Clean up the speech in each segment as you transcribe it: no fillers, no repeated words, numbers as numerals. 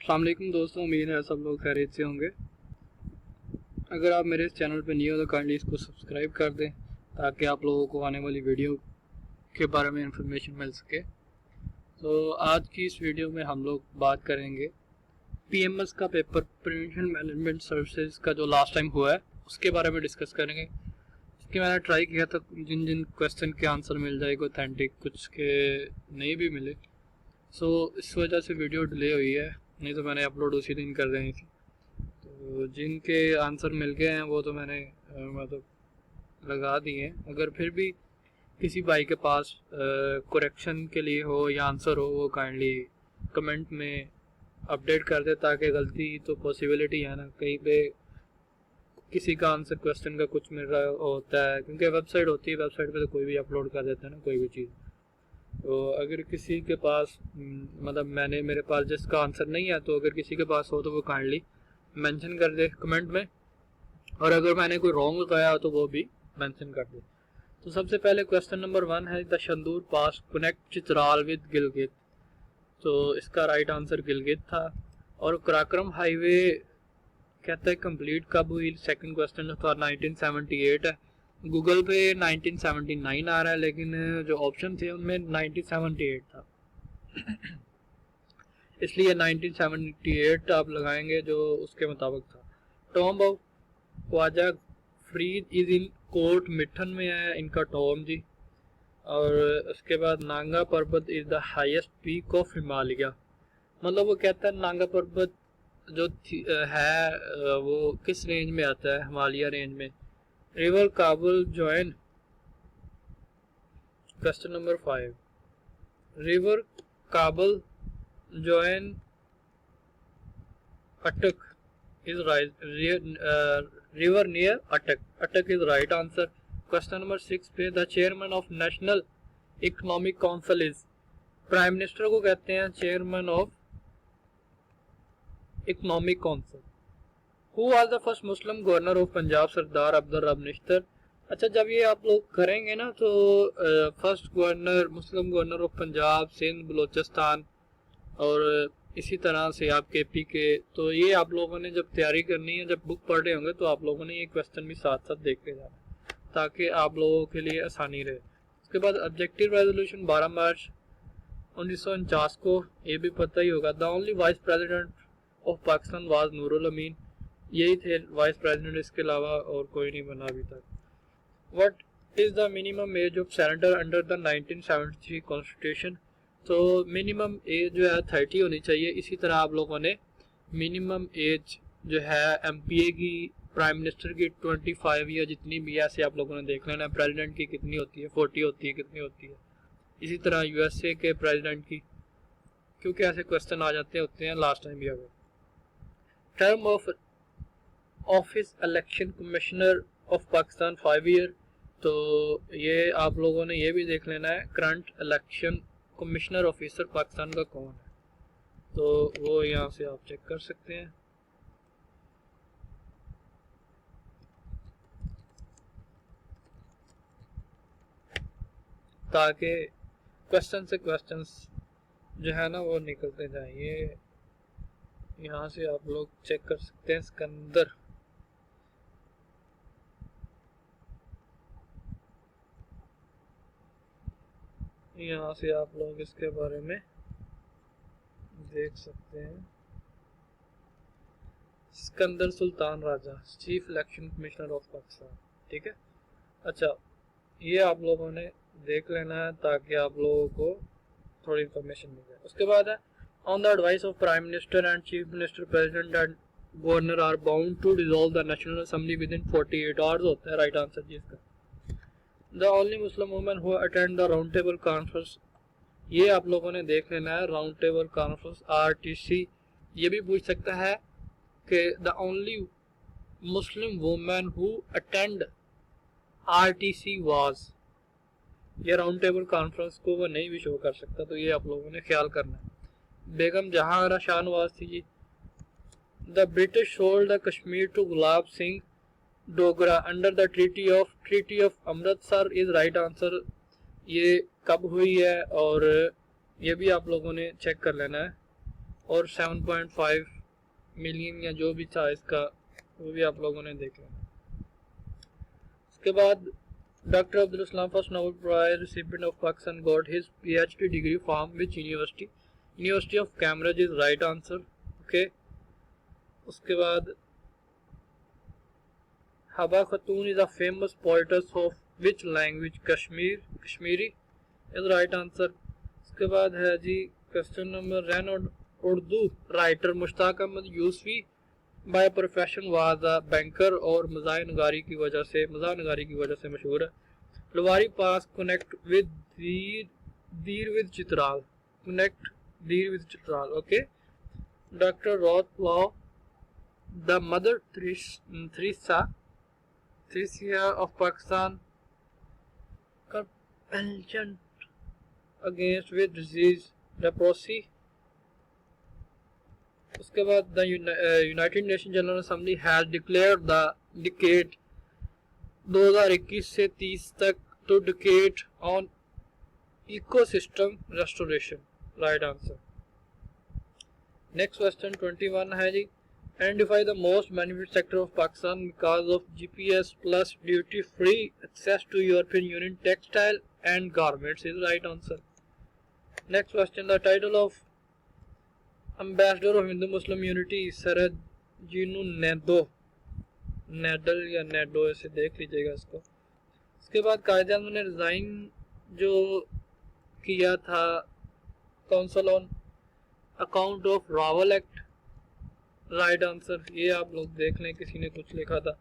अस्सलाम वालेकुम दोस्तों, उम्मीद है सब लोग खैरियत से होंगे। अगर आप मेरे इस चैनल पर नहीं हो तो काइंडली इसको सब्सक्राइब कर दें ताकि आप लोगों को आने वाली वीडियो के बारे में इंफॉर्मेशन मिल सके। तो आज की इस वीडियो में हम लोग बात करेंगे पीएमएस का पेपर, प्रिवेंशन मैनेजमेंट सर्विसेज का, जो लास्ट टाइम हुआ है उसके बारे में डिस्कस करेंगे। इसके मैंने ट्राई किया था जिन जिन क्वेश्चन के आंसर मिल जाएगा ऑथेंटिक, कुछ के नहीं भी मिले। इस वजह से वीडियो डिले हुई है, नहीं तो मैंने अपलोड उसी दिन कर देनी थी। तो जिनके आंसर मिल गए हैं वो तो मैंने मतलब लगा दिए हैं। अगर फिर भी किसी भाई के पास करेक्शन के लिए हो या आंसर हो, वो काइंडली कमेंट में अपडेट कर दे, ताकि गलती तो पॉसिबिलिटी है ना, कहीं पे किसी का आंसर क्वेश्चन का कुछ मिल रहा होता है, क्योंकि वेबसाइट होती है, वेबसाइट पे तो कोई भी अपलोड कर देता है ना कोई भी चीज़। तो अगर किसी के पास मतलब मेरे पास जिसका आंसर नहीं है, तो अगर किसी के पास हो तो वो काइंडली मेंशन कर दे कमेंट में, और अगर मैंने कोई रॉन्ग लगाया तो वो भी मेंशन कर दे। तो सबसे पहले क्वेश्चन नंबर 1 है, the Shandur pass connect Chitral with Gilgit. तो इसका राइट आंसर गिलगित था। और कराक्रम हाईवे कहता है कंप्लीट कब हुई? सेकंड क्वेश्चन था 1978 है। गूगल पे 1979 आ रहा है, लेकिन जो ऑप्शन थे उनमें 1978 था इसलिए 1978 आप लगाएंगे जो उसके मुताबिक था। Tomb of Khwaja Farid is in Kot Mithan में है इनका टॉम जी। और उसके बाद नांगा पर्वत is the highest peak of Himalaya. मतलब वो कहता है नांगा पर्वत जो है वो किस रेंज में आता है? हिमालय रेंज में। River Kabul join, question number 5, river Kabul join Attock is right, river near Attock, Attock is right answer. Question number 6 पे, the chairman of national economic council is, prime minister को कहते हैं chairman of economic council. Who was the first Muslim governor of Punjab? Sardar Abdul Rab Nishtar. अच्छा, जब ये आप लोग करेंगे ना तो first governor, Muslim governor of Punjab, Sindh, Balochistan और इसी तरह से आप केपी के, तो ये आप लोगों ने जब तैयारी करनी है, जब बुक पढ़ रहे होंगे, तो आप लोगों ने ये क्वेश्चन भी साथ साथ देखते जाना ताकि आप लोगों के लिए आसानी रहे। उसके बाद ऑब्जेक्टिव रेजोल्यूशन 12 मार्च 1949 को, ये भी पता ही होगा। The only vice president of Pakistan was Nurul Amin, यही थे वाइस प्रेसिडेंट, इसके अलावा और कोई नहीं बना अभी तक। What is the minimum age of senator under the 1973 constitution? तो मिनिमम एज जो है 30 होनी चाहिए। इसी तरह आप लोगों ने मिनिमम एज जो है एमपीए की, प्राइम मिनिस्टर की 25 या जितनी भी, ऐसे आप लोगों ने देख लेना। प्रेसिडेंट की कितनी होती है? 40 होती है, कितनी होती है? इसी तरह यूएसए के प्रेसिडेंट की, क्योंकि ऐसे क्वेश्चन आ जाते होते हैं, लास्ट टाइम भी आ गए। Term of office election commissioner of Pakistan 5 year, तो ये आप लोगों ने ये भी देख लेना है current election commissioner officer Pakistan का कौन है, तो वो यहाँ से आप चेक कर सकते हैं। ताकि क्वेश्चन से क्वेश्चंस जो है ना वो निकलते जाए। ये यहाँ से आप लोग चेक कर सकते हैं। सिकंदर, यहाँ से आप लोग इसके बारे में देख सकते हैं। Sikandar Sultan Raja, chief election commissioner of Pakistan, ठीक है। अच्छा, ये आप लोगों ने देख लेना है ताकि आप लोगों को थोड़ी इंफॉर्मेशन मिल जाए। उसके बाद है, on the advice of prime minister and chief minister, president and governor are bound to dissolve the national assembly within 48 hours होता है राइट आंसर जी इसका। The only Muslim women who attend the round table conference, ये आप लोगों ने देख लेना है। राउंड टेबल कॉन्फ्रेंस आरटीसी, ये भी पूछ सकता है कि the only Muslim women who attend RTC was, ये राउंड टेबल कॉन्फ्रेंस को वो नहीं भी शो कर सकता, तो ये आप लोगों ने ख्याल करना है। बेगम जहांगीर शाहनवाज थी जी। The British sold the Kashmir to Gulab Singh Dogra under the treaty of Amritsar is right answer. ये कब हुई है और ये भी आप लोगों ने चेक कर लेना है। और 7.5 मिलियन या जो भी था इसका, वो भी आप लोगों ने देख लिया। उसके बाद doctor Abdul Salam first Nobel prize recipient of Pakistan got his PhD degree from which university of Cambridge is right answer. Okay, उसके बाद Habba Khatoon is a famous poetess of which language Kashmiri is right answer. उसके बाद है जी question number ten Urdu writer Mushtaq Ahmad Yusufi by profession was a banker और मज़ाह नगारी की वजह से मशहूर है। Lowari pass connect with Dir with Chitral. Okay, doctor Ruth Pfau the mother Teresa of Pakistan compassion against with disease leprosy. उसके बाद the United Nation General Assembly has declared the decade 2021 से 30 तक to decade on ecosystem restoration, right answer. Next question 21 है जी identify the most benefit sector of Pakistan because of GPS plus duty free access to European Union textile and garments is right answer. Next question the title of ambassador of Hindu Muslim unity Sarojini Naidu या नेडो, ऐसे देख लीजिएगा इसको। उसके बाद कायदे-ए-आज़म ने resign जो किया था council on account of Rawal act, right answer. ये आप लोग देख लें, किसी ने कुछ लिखा था।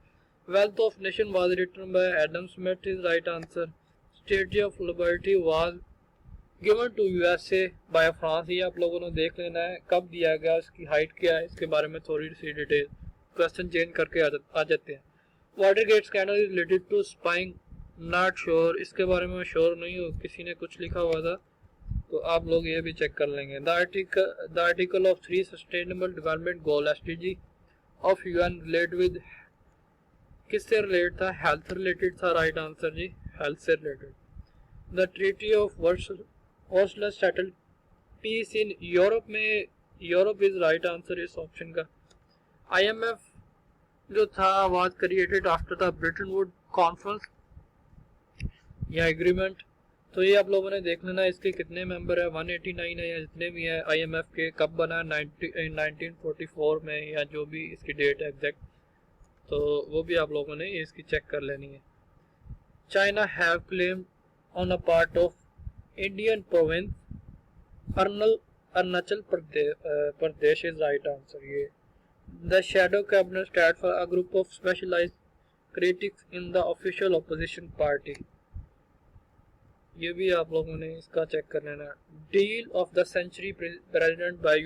Wealth of nation was written by Adam Smith is right answer. Statue of liberty was given to USA by France, ये आप लोगों ने देख लेना है कब दिया गया, इसकी हाइट क्या है, इसके बारे में थोड़ी सी डिटेल, क्वेश्चन चेंज करके आ जाते हैं। Watergate scandal is related to spying, not sure, इसके बारे में श्योर नहीं हो, किसी ने कुछ लिखा हुआ था तो आप लोग ये भी चेक कर लेंगे। The article of 3 sustainable development goal SDG ऑफ UN रिलेट विद, किससे रिलेट था, हेल्थ रिलेटेड था, राइट आंसर जी, हेल्थ से related. The treaty of Versailles settle peace in Europe में, यूरोप इज राइट आंसर इस ऑप्शन का। IMF जो था was created after the Bretton Woods conference या एग्रीमेंट, तो ये आप लोगों ने देख लेना इसके कितने मेंबर है, 189 है या जितने भी है। IMF के कब बना, 1944 में या जो भी इसकी डेट है एग्जैक्ट, तो वो भी आप लोगों ने इसकी चेक कर लेनी है। China have claimed on a part of Indian province Arunachal Pradesh is right answer. ये the shadow cabinet stand for a group of specialised critics in the official opposition party, ये भी आप लोगों ने इसका चेक कर लेना। Deal of the century presented by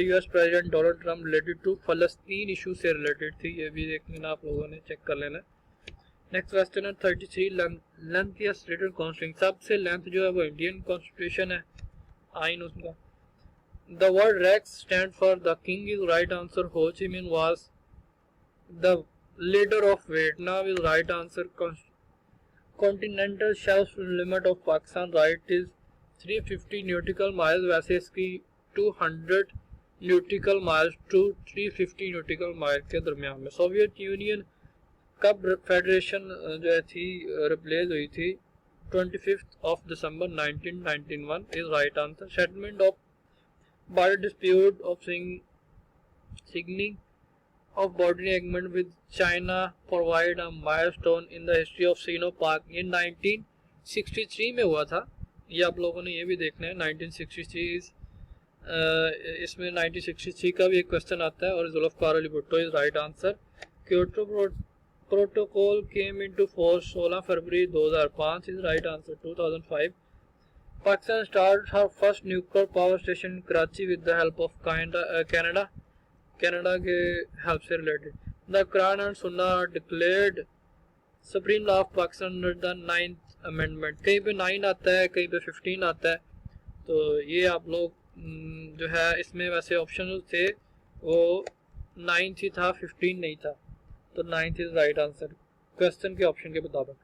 US president Donald Trump related to फलस्तीन इशू से रिलेटेड थी, ये भी देख लेना, आप लोगों ने चेक कर लेना। नेक्स्ट क्वेश्चन है 33 लेंथिएस्ट रिटन कॉन्स्टिट्यूशन, सबसे लेंथ जो है वो इंडियन कॉन्स्टिट्यूशन है, आइन उसका। The word rex stand for the king is right answer. Ho Chi Minh was the leader of Vietnam is right answer. Continental shelf limit of Pakistan right is 350 nautical miles, वैसे इसकी 200 nautical miles to 350 nautical mile के दरमियान में। Soviet union कब federation जो थी replace हुई थी, 25 दिसंबर 1991 is right answer. Settlement of border dispute of signing of bordering agreement with China provide a milestone in the history of Sino-Pak in 1963 में हुआ था, ये आप लोगों ने ये भी देखना है। 1963 इसमें 1963 का भी एक क्वेश्चन आता है और Zulfikar Ali Bhutto is right answer. Kyoto protocol came into force 16 February 2005 is right answer. 2005 Pakistan start her first nuclear power station Karachi with the help of Canada के हेल्प से related. The Quran and Sunnah declared supreme law of Pakistan under the 9th amendment, कहीं पे 9 आता है, कहीं पे 15 आता है, तो ये आप लोग जो है इसमें वैसे ऑप्शन थे वो 9 ही था, 15 नहीं था, तो 9th is right answer question के ऑप्शन के मुताबिक।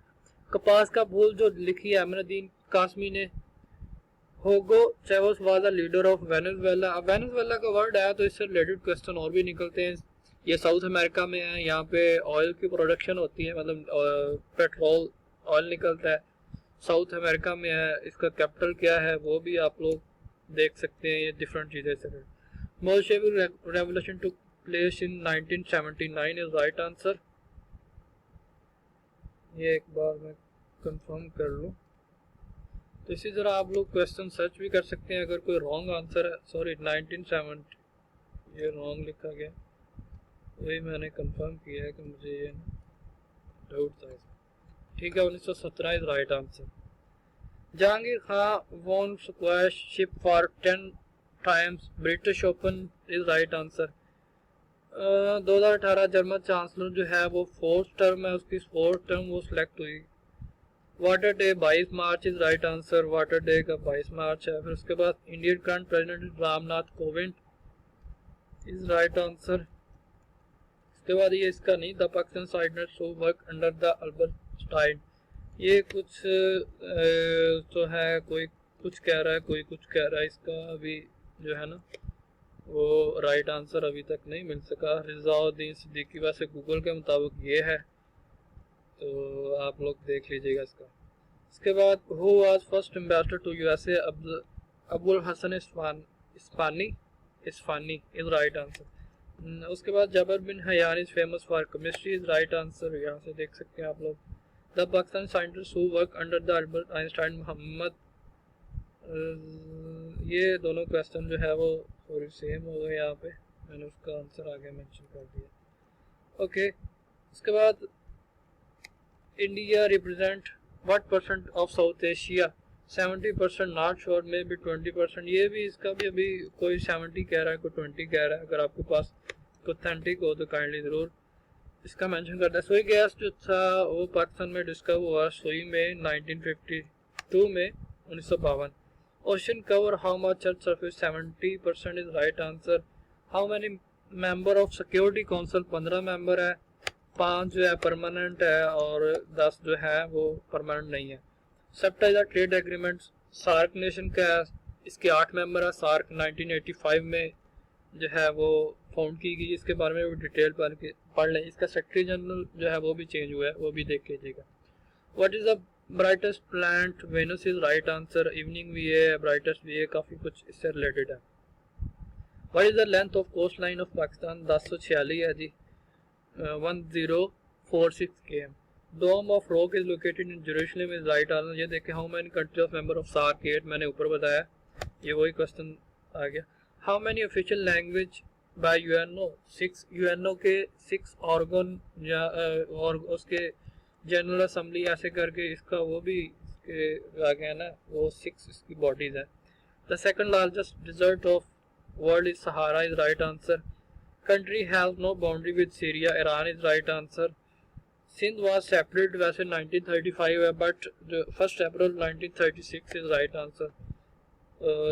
कपास का फूल जो लिखी है अमीनुद्दीन कासमी ने Hugo Chavez was the leader of Venezuela. अब वेनेजुएला का वर्ड आया तो इससे रिलेटेड क्वेश्चन और भी निकलते हैं। ये साउथ अमेरिका में है, यहाँ पे ऑयल की प्रोडक्शन होती है, मतलब पेट्रोल ऑयल निकलता है, साउथ अमेरिका में है। इसका कैपिटल क्या है वो भी आप लोग देख सकते हैं, ये डिफरेंट चीज़ें से। Bolshevik revolution took place in 1979 is right answer. ये एक बार मैं कंफर्म कर लूँ। तो इसी तरह आप लोग क्वेश्चन सर्च भी कर सकते हैं अगर कोई रॉन्ग आंसर है। सॉरी 1970 ये रॉन्ग लिखा गया, वही मैंने कंफर्म किया है कि मुझे ये डाउट था। ठीक है, 1917 is right answer. Jahangir Khan won squash ship for 10 times British open is right answer. 2018 German chancellor जो है वो फोर्थ टर्म है, उसकी फोर्थ टर्म वो सिलेक्ट हुई। Water day 22 March is right answer. Water day का 22 मार्च है। फिर उसके बाद Indian current president Ramnath Kovind is right answer. उसके बाद ये इसका नहीं, the Pakistan siders who work under the अल्बर्टाइन। ये कुछ तो है, कोई कुछ कह रहा है, कोई कुछ कह रहा है। इसका अभी जो है ना वो राइट आंसर अभी तक नहीं मिल सका। रिज़ाउद्दीन सिद्दीकी वैसे गूगल के मुताबिक ये है, तो आप लोग देख लीजिएगा इसका। इसके बाद who was first ambassador to USA, Abul Hasan Isfahani is right answer. उसके बाद Jabir bin Hayyan is famous for chemistry is right answer. यहाँ से देख सकते हैं आप लोग। The Pakistan scientist who work under the Albert Einstein Mohammad. ये दोनों क्वेश्चन जो है वो थोड़ी सेम हो गए, यहाँ पे मैंने उसका आंसर आगे मेंशन कर दिया। ओके, उसके बाद India represent what percent of south Asia. 70% not sure, may be 20%। ये भी इसका भी अभी कोई 70 कह रहा है, कोई 20 कह रहा है। अगर आपके पास ऑथेंटिक हो तो काइंडली ज़रूर इसका मेंशन करता है। सुई गैस जो था वो पाकिस्तान में डिस्कवर हुआ सुई में 1952 में 1952। Ocean cover how much earth surface, 70% is right answer. How many member of security council, 15 member है, 5 जो है परमानेंट है और 10 जो है वो परमानेंट नहीं है। SAFTA is a trade agreement, SAARC nation का है, इसके 8 मेंबर है। सार्क 1985 में जो है वो फाउंड की गई। इसके बारे में भी डिटेल पढ़ लें। इसका सेक्रेटरी जनरल जो है वो भी चेंज हुआ है, वो भी देख लीजिएगा। What is the brightest planet, Venus is right answer. Evening भी है, ब्राइटेस्ट भी है, काफ़ी कुछ इससे रिलेटेड है। What is the length of coast line of Pakistan, 1046 है जी, 1046 km। Dome of Rock is located in Jerusalem is right answer. ये देखें, how many country of member of SAARC 8, मैंने ऊपर बताया, ये वही क्वेश्चन आ गया। How many official language by UNO, 6 UNO के 6 ऑर्गन या और उसके जनरल असेंबली ऐसे करके इसका वो भी आ गया ना, वो 6 इसकी बॉडीज है। The second largest desert of world is Sahara is right answer. Country has no boundary with Syria, Iran is right answer. Sindh was separate वैसे 1935 है, but 1 April 1936 is right answer।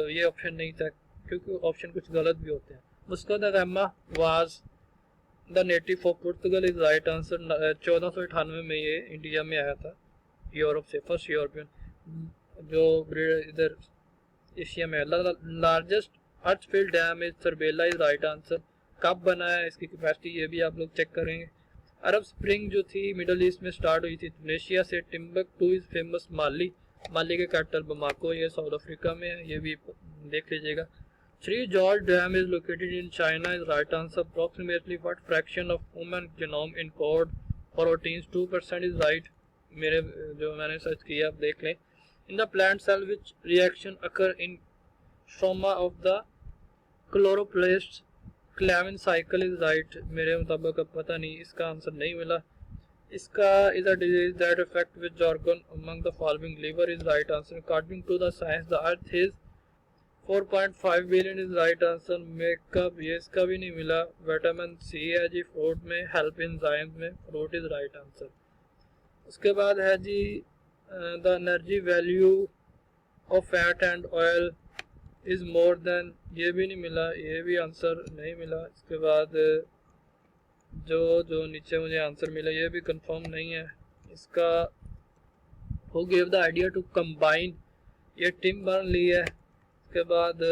ये ऑप्शन नहीं था क्योंकि option कुछ गलत भी होते हैं। Vasco da Gama was the native of Portugal is right answer। 1498 में ये इंडिया में आया था यूरोप से, फर्स्ट यूरोपियन जो इधर एशिया में। Largest earth filled dam is Tarbela is right answer. कब बना है, इसकी कैपेसिटी ये भी आप लोग चेक करेंगे। अरब स्प्रिंग जो थी मिडल ईस्ट में स्टार्ट हुई थी टूनेशिया से। Timbuktu is famous Mali, Mali के कैपिटल बमाको, ये साउथ अफ्रीका में है, ये भी देख लीजिएगा। Three gorges dam is located in China is right answer. Approximately what fraction of human genome in code proteins, 2% is right. मेरे जो मैंने सर्च किया आप देख लें। In the plant cell which reaction occur in stroma of the chloroplast, Calvin cycle is right. मेरे मुताबिक अब पता नहीं, इसका आंसर नहीं मिला। इसका is a disease that affect which organ among the following, liver is right answer. According to the science the earth is 4.5 billion is right answer. Makeup ये इसका भी नहीं मिला। विटामिन सी है जी फ्रूट में, हेल्प एंजाइम्स में, fruit is right answer. उसके बाद है जी the energy value of fat and oil is more than, ये भी नहीं मिला, ये भी आंसर नहीं मिला। इसके बाद जो नीचे मुझे आंसर मिला ये भी कंफर्म नहीं है। इसका who give the idea to combine ये टिम बर्न ली है। उसके बाद